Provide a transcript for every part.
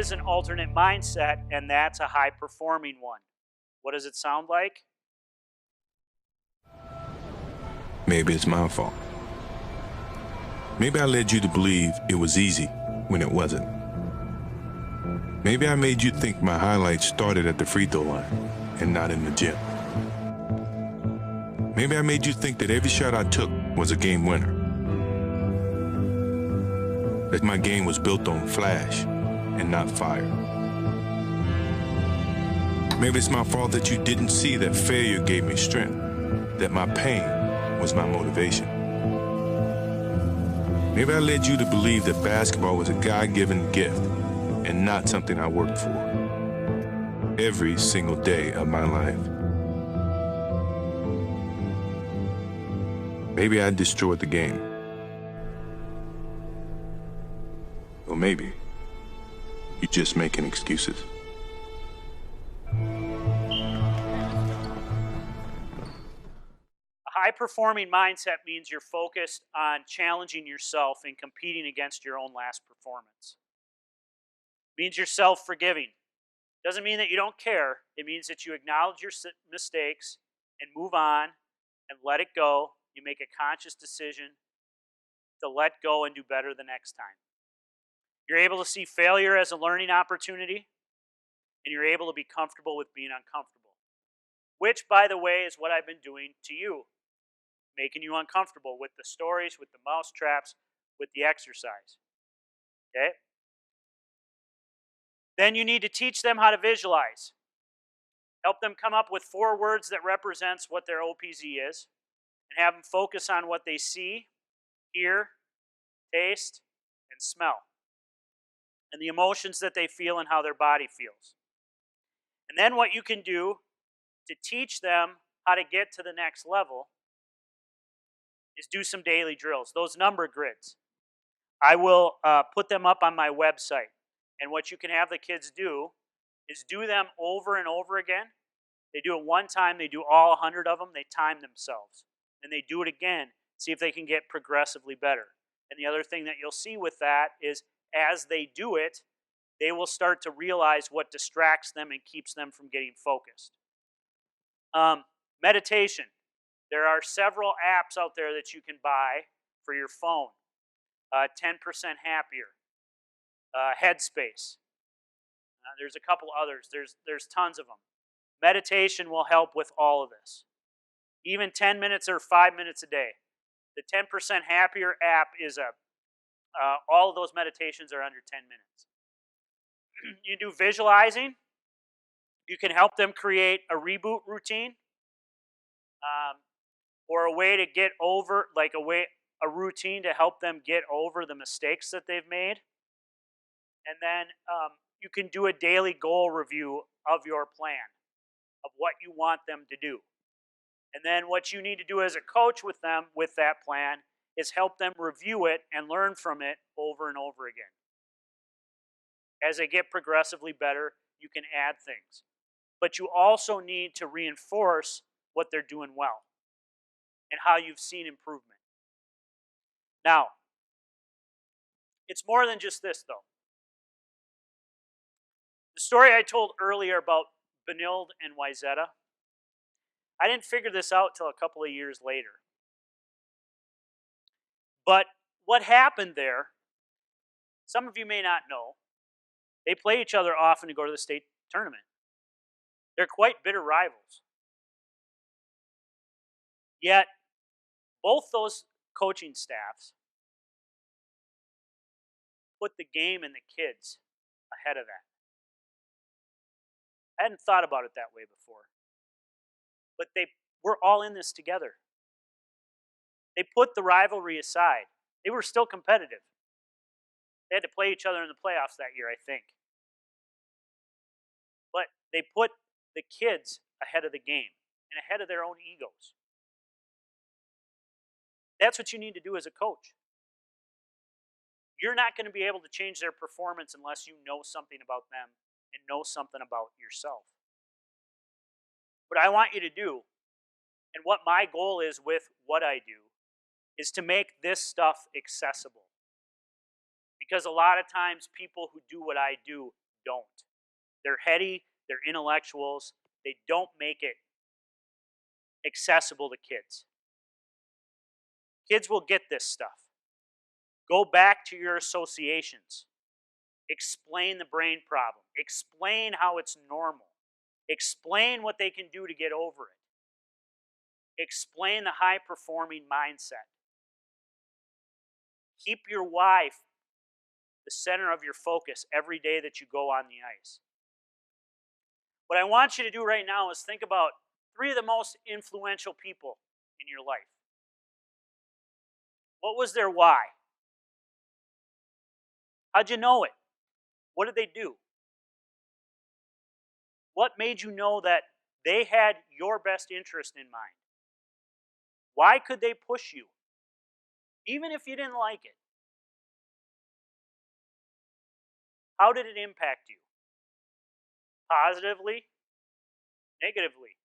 is an alternate mindset, and that's a high performing one. What does it sound like? Maybe it's my fault. Maybe I led you to believe it was easy when it wasn't. Maybe I made you think my highlights started at the free throw line and not in the gym. Maybe I made you think that every shot I took was a game winner. That my game was built on flash and not fire. Maybe it's my fault that you didn't see that failure gave me strength, that my pain was my motivation. Maybe I led you to believe that basketball was a God-given gift and not something I worked for every single day of my life. Maybe I destroyed the game. Or maybe you're just making excuses. A high-performing mindset means you're focused on challenging yourself and competing against your own last performance. It means you're self-forgiving. Doesn't mean that you don't care. It means that you acknowledge your mistakes and move on and let it go. You make a conscious decision to let go and do better the next time. You're able to see failure as a learning opportunity, and you're able to be comfortable with being uncomfortable. Which, by the way, is what I've been doing to you. Making you uncomfortable with the stories, with the mouse traps, with the exercise. Okay? Then you need to teach them how to visualize. Help them come up with 4 words that represents what their OPZ is, and have them focus on what they see, hear, taste, and smell, and the emotions that they feel and how their body feels. And then what you can do to teach them how to get to the next level is do some daily drills. Those number grids, I will put them up on my website. And what you can have the kids do is do them over and over again. They do it one time, they do all 100 of them, they time themselves. And they do it again, see if they can get progressively better. And the other thing that you'll see with that is as they do it, they will start to realize what distracts them and keeps them from getting focused. Meditation. There are several apps out there that you can buy for your phone. 10% Happier, Headspace. There's a couple others. There's tons of them. Meditation will help with all of this. Even 10 minutes or 5 minutes a day. The 10% Happier app is all of those meditations are under 10 minutes. You do visualizing. You can help them create a reboot routine, or a way to get over, a routine to help them get over the mistakes that they've made. And then you can do a daily goal review of your plan, of what you want them to do. And then what you need to do as a coach with them with that plan is help them review it and learn from it over and over again. As they get progressively better, you can add things. But you also need to reinforce what they're doing well and how you've seen improvement. Now, it's more than just this, though. The story I told earlier about Benilde and Wayzata, I didn't figure this out till a couple of years later. But what happened there, some of you may not know, they play each other often to go to the state tournament. They're quite bitter rivals. Yet, both those coaching staffs put the game and the kids ahead of that. I hadn't thought about it that way before. But we're all in this together. They put the rivalry aside. They were still competitive. They had to play each other in the playoffs that year, I think. But they put the kids ahead of the game and ahead of their own egos. That's what you need to do as a coach. You're not going to be able to change their performance unless you know something about them and know something about yourself. What I want you to do, and what my goal is with what I do, is to make this stuff accessible. Because a lot of times people who do what I do don't. They're heady, they're intellectuals, they don't make it accessible to kids. Kids will get this stuff. Go back to your associations. Explain the brain problem. Explain how it's normal. Explain what they can do to get over it. Explain the high performing mindset. Keep your why the center of your focus every day that you go on the ice. What I want you to do right now is think about 3 of the most influential people in your life. What was their why? How'd you know it? What did they do? What made you know that they had your best interest in mind? Why could they push you? Even if you didn't like it. How did it impact you? Positively? Negatively?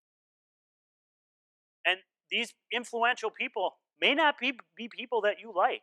And these influential people may not be people that you like.